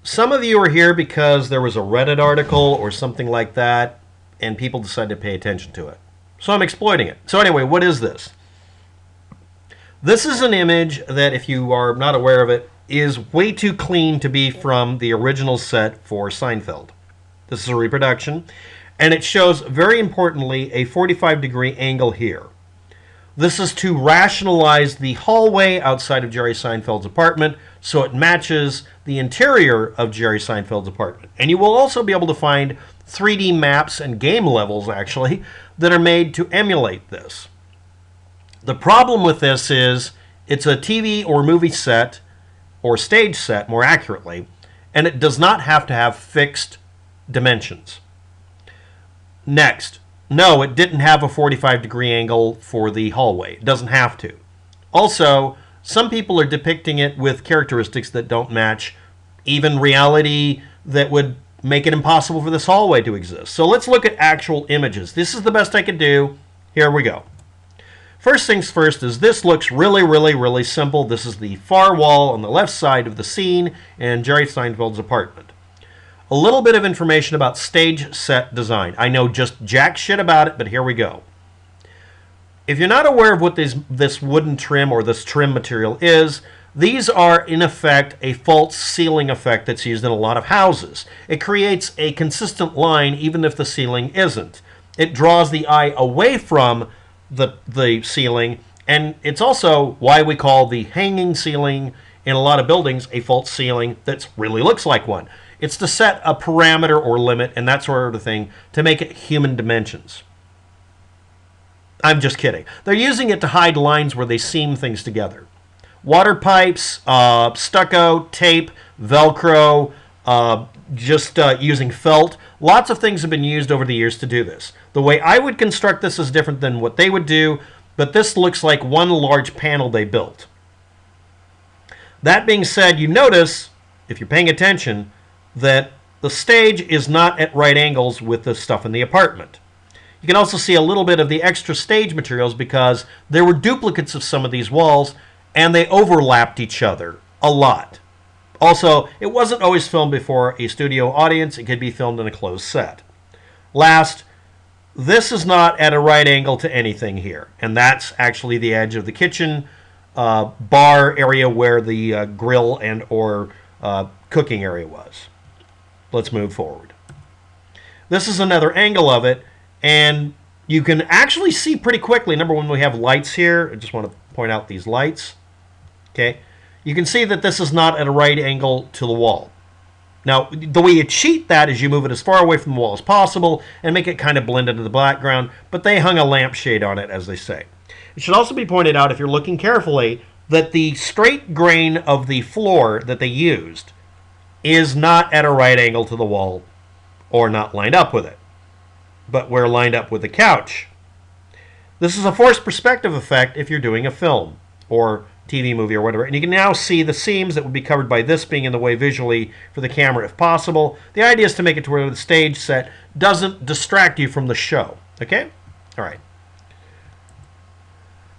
Some of you are here because there was a Reddit article or something like that, and people decided to pay attention to it. So I'm exploiting it. So anyway, what is this? This is an image that, if you are not aware of it, is way too clean to be from the original set for Seinfeld. This is a reproduction, and it shows, very importantly, a 45-degree angle here. This is to rationalize the hallway outside of Jerry Seinfeld's apartment so it matches the interior of Jerry Seinfeld's apartment. And you will also be able to find 3D maps and game levels, actually, that are made to emulate this. The problem with this is it's a TV or movie set, or stage set more accurately, and it does not have to have fixed dimensions. Next, no, it didn't have a 45-degree angle for the hallway. It doesn't have to. Also, some people are depicting it with characteristics that don't match even reality that would make it impossible for this hallway to exist. So let's look at actual images. This is the best I could do. Here we go. First things first is this looks really simple. This is the far wall on the left side of the scene in Jerry Seinfeld's apartment. A little bit of information about stage set design. I know just jack shit about it, but here we go. If you're not aware of what this wooden trim or this trim material is, these are in effect a false ceiling effect that's used in a lot of houses. It creates a consistent line even if the ceiling isn't. It draws the eye away from the ceiling, and it's also why we call the hanging ceiling in a lot of buildings a false ceiling that really looks like one. It's to set a parameter or limit and that sort of thing to make it human dimensions. I'm just kidding. They're using it to hide lines where they seam things together. Water pipes, stucco, tape, Velcro, using felt. Lots of things have been used over the years to do this. The way I would construct this is different than what they would do, but this looks like one large panel they built. That being said, you notice, if you're paying attention, that the stage is not at right angles with the stuff in the apartment. You can also see a little bit of the extra stage materials because there were duplicates of some of these walls and they overlapped each other a lot. Also, it wasn't always filmed before a studio audience. It could be filmed in a closed set. Last, this is not at a right angle to anything here, and that's actually the edge of the kitchen bar area where the grill and or cooking area was. Let's move forward. This is another angle of it, and you can actually see pretty quickly. Number one, we have lights here. I just want to point out these lights. Okay, you can see that this is not at a right angle to the wall. Now, the way you cheat that is you move it as far away from the wall as possible and make it kind of blend into the background, but they hung a lampshade on it, as they say. It should also be pointed out, if you're looking carefully, that the straight grain of the floor that they used is not at a right angle to the wall or not lined up with it, but we're lined up with the couch. This is a forced perspective effect if you're doing a film or TV movie or whatever, and you can now see the seams that would be covered by this being in the way visually for the camera if possible. The idea is to make it to where the stage set doesn't distract you from the show. Okay? All right.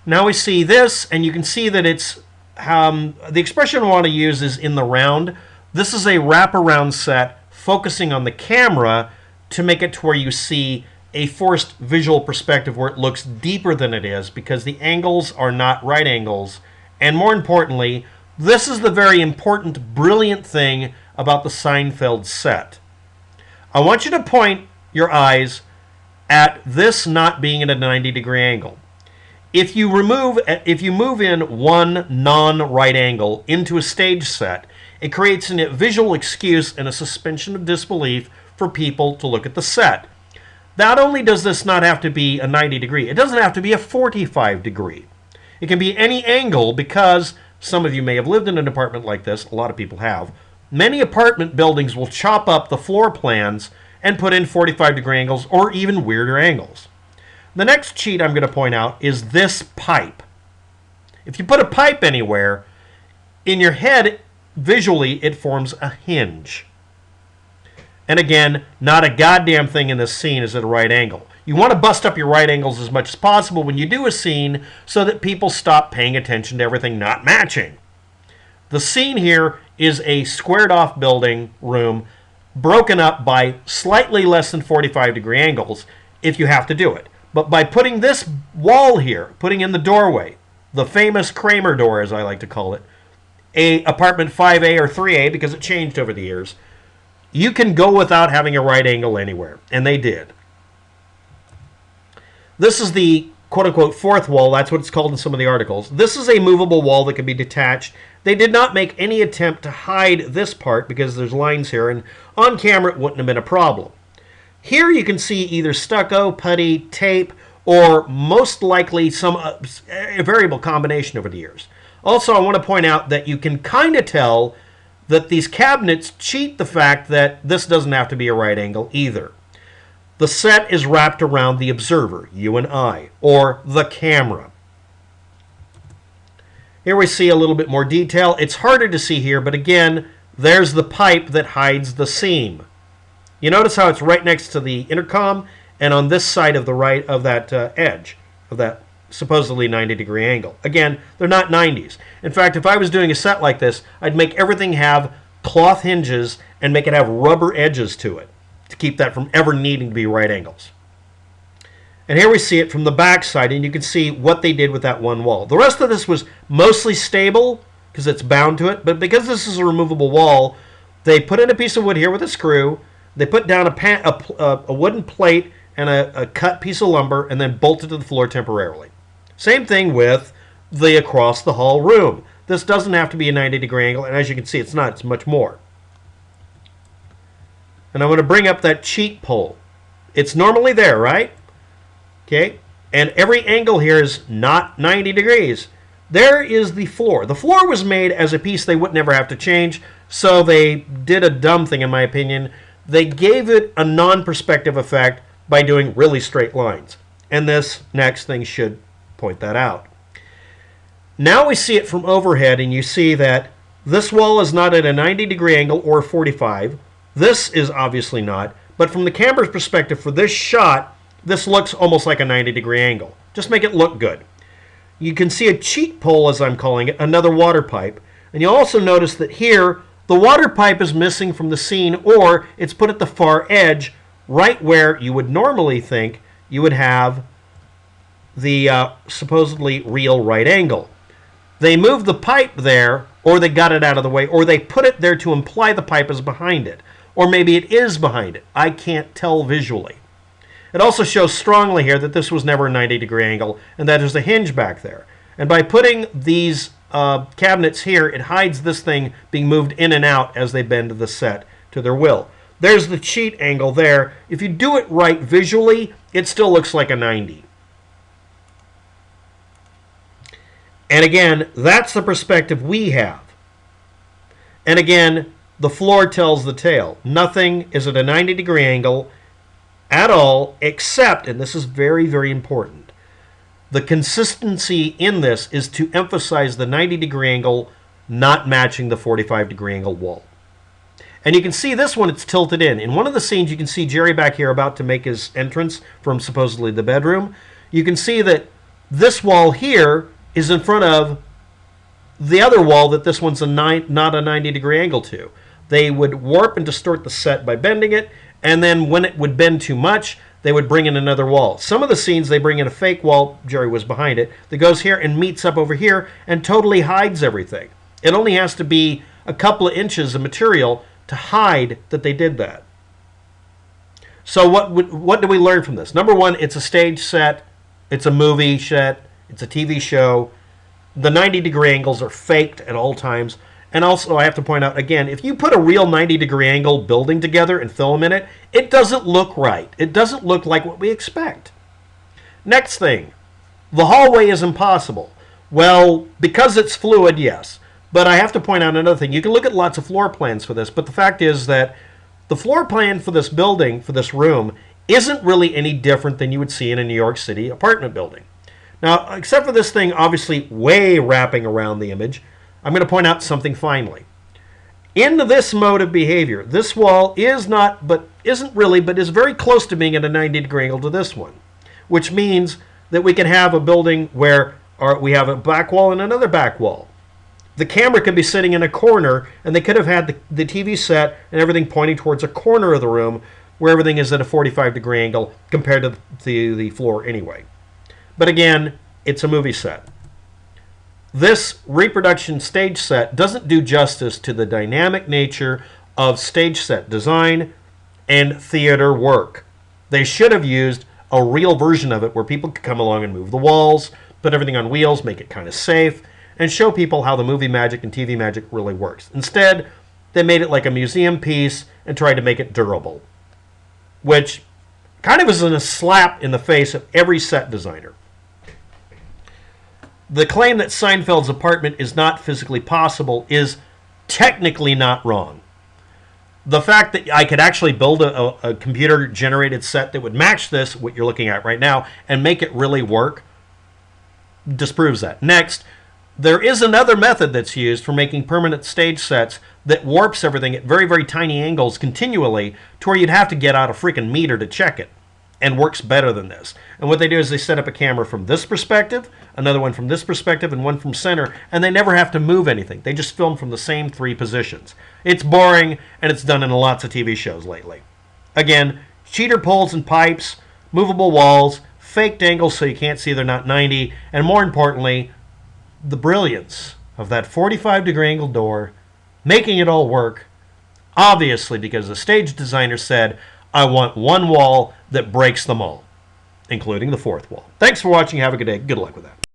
Now we see this, and you can see that it's the expression I want to use is in the round. This is a wraparound set focusing on the camera to make it to where you see a forced visual perspective where it looks deeper than it is because the angles are not right angles. And more importantly, this is the very important, brilliant thing about the Seinfeld set. I want you to point your eyes at this not being at a 90-degree angle. If you move in one non-right angle into a stage set, it creates a visual excuse and a suspension of disbelief for people to look at the set. Not only does this not have to be a 90 degree, it doesn't have to be a 45 degree. It can be any angle because some of you may have lived in an apartment like this. A lot of people have. Many apartment buildings will chop up the floor plans and put in 45-degree angles or even weirder angles. The next cheat I'm going to point out is this pipe. If you put a pipe anywhere, in your head, visually, it forms a hinge. And again, not a goddamn thing in this scene is at a right angle. You want to bust up your right angles as much as possible when you do a scene so that people stop paying attention to everything not matching. The scene here is a squared off building room broken up by slightly less than 45-degree angles if you have to do it. But by putting this wall here, putting in the doorway, the famous Kramer door as I like to call it, a apartment 5A or 3A because it changed over the years, you can go without having a right angle anywhere. And they did. This is the quote-unquote fourth wall. That's what it's called in some of the articles. This is a movable wall that can be detached. They did not make any attempt to hide this part because there's lines here, and on camera it wouldn't have been a problem. Here you can see either stucco, putty, tape, or most likely some a variable combination over the years. Also, I want to point out that you can kind of tell that these cabinets cheat the fact that this doesn't have to be a right angle either. The set is wrapped around the observer, you and I, or the camera. Here we see a little bit more detail. It's harder to see here, but again, there's the pipe that hides the seam. You notice how it's right next to the intercom and on this side of the right of that edge of that supposedly 90-degree angle. Again, they're not 90s. In fact, if I was doing a set like this, I'd make everything have cloth hinges and make it have rubber edges to it to keep that from ever needing to be right angles. And here we see it from the back side, and you can see what they did with that one wall. The rest of this was mostly stable because it's bound to it, but because this is a removable wall, they put in a piece of wood here with a screw, they put down a wooden plate and a cut piece of lumber, and then bolted to the floor temporarily. Same thing with the across the hall room. This doesn't have to be a 90-degree angle, and as you can see, it's not. It's much more. And I'm going to bring up that cheat pole. It's normally there, right? Okay? And every angle here is not 90 degrees. There is the floor. The floor was made as a piece they would never have to change, so they did a dumb thing, in my opinion. They gave it a non-perspective effect by doing really straight lines. And this next thing should point that out. Now we see it from overhead, and you see that this wall is not at a 90-degree angle or 45. This is obviously not. But from the camera's perspective, for this shot, this looks almost like a 90-degree angle. Just make it look good. You can see a cheat pole, as I'm calling it, another water pipe. And you'll also notice that here, the water pipe is missing from the scene, or it's put at the far edge, right where you would normally think you would have the supposedly real right angle. They moved the pipe there, or they got it out of the way, or they put it there to imply the pipe is behind it. Or maybe it is behind it. I can't tell visually. It also shows strongly here that this was never a 90-degree angle, and that there's a hinge back there. And by putting these cabinets here, it hides this thing being moved in and out as they bend the set to their will. There's the cheat angle there. If you do it right visually, it still looks like a 90. And again, that's the perspective we have. And again, the floor tells the tale. Nothing is at a 90-degree angle at all, except, and this is very, very important, the consistency in this is to emphasize the 90-degree angle not matching the 45-degree angle wall. And you can see this one, it's tilted in. In one of the scenes, you can see Jerry back here about to make his entrance from supposedly the bedroom. You can see that this wall here is in front of the other wall that this one's not a 90-degree angle to. They would warp and distort the set by bending it, and then when it would bend too much, they would bring in another wall. Some of the scenes, they bring in a fake wall, Jerry was behind it, that goes here and meets up over here and totally hides everything. It only has to be a couple of inches of material to hide that they did that. So what do we learn from this? Number one, it's a stage set, it's a movie set, it's a TV show. The 90-degree angles are faked at all times. And also, I have to point out, again, if you put a real 90-degree angle building together and film in it, it doesn't look right. It doesn't look like what we expect. Next thing, the hallway is impossible. Well, because it's fluid, yes. But I have to point out another thing. You can look at lots of floor plans for this, but the fact is that the floor plan for this building, for this room, isn't really any different than you would see in a New York City apartment building. Now, except for this thing obviously way wrapping around the image, I'm going to point out something finally. In this mode of behavior, this wall is not, but isn't really, but is very close to being at a 90-degree angle to this one, which means that we can have a building where we have a back wall and another back wall. The camera could be sitting in a corner, and they could have had the TV set and everything pointing towards a corner of the room where everything is at a 45-degree angle compared to the floor anyway. But again, it's a movie set. This reproduction stage set doesn't do justice to the dynamic nature of stage set design and theater work. They should have used a real version of it where people could come along and move the walls, put everything on wheels, make it kind of safe, and show people how the movie magic and TV magic really works. Instead, they made it like a museum piece and tried to make it durable, which kind of is a slap in the face of every set designer. The claim that Seinfeld's apartment is not physically possible is technically not wrong. The fact that I could actually build a computer-generated set that would match this, what you're looking at right now, and make it really work, disproves that. Next, there is another method that's used for making permanent stage sets that warps everything at very, very tiny angles continually to where you'd have to get out a freaking meter to check it, and works better than this. And what they do is they set up a camera from this perspective, another one from this perspective, and one from center, and they never have to move anything. They just film from the same 3 positions. It's boring, and it's done in lots of TV shows lately. Again, cheater poles and pipes, movable walls, faked angles so you can't see they're not 90, and more importantly, the brilliance of that 45-degree angle door, making it all work, obviously because the stage designer said, I want one wall that breaks them all, including the 4th wall. Thanks for watching. Have a good day. Good luck with that.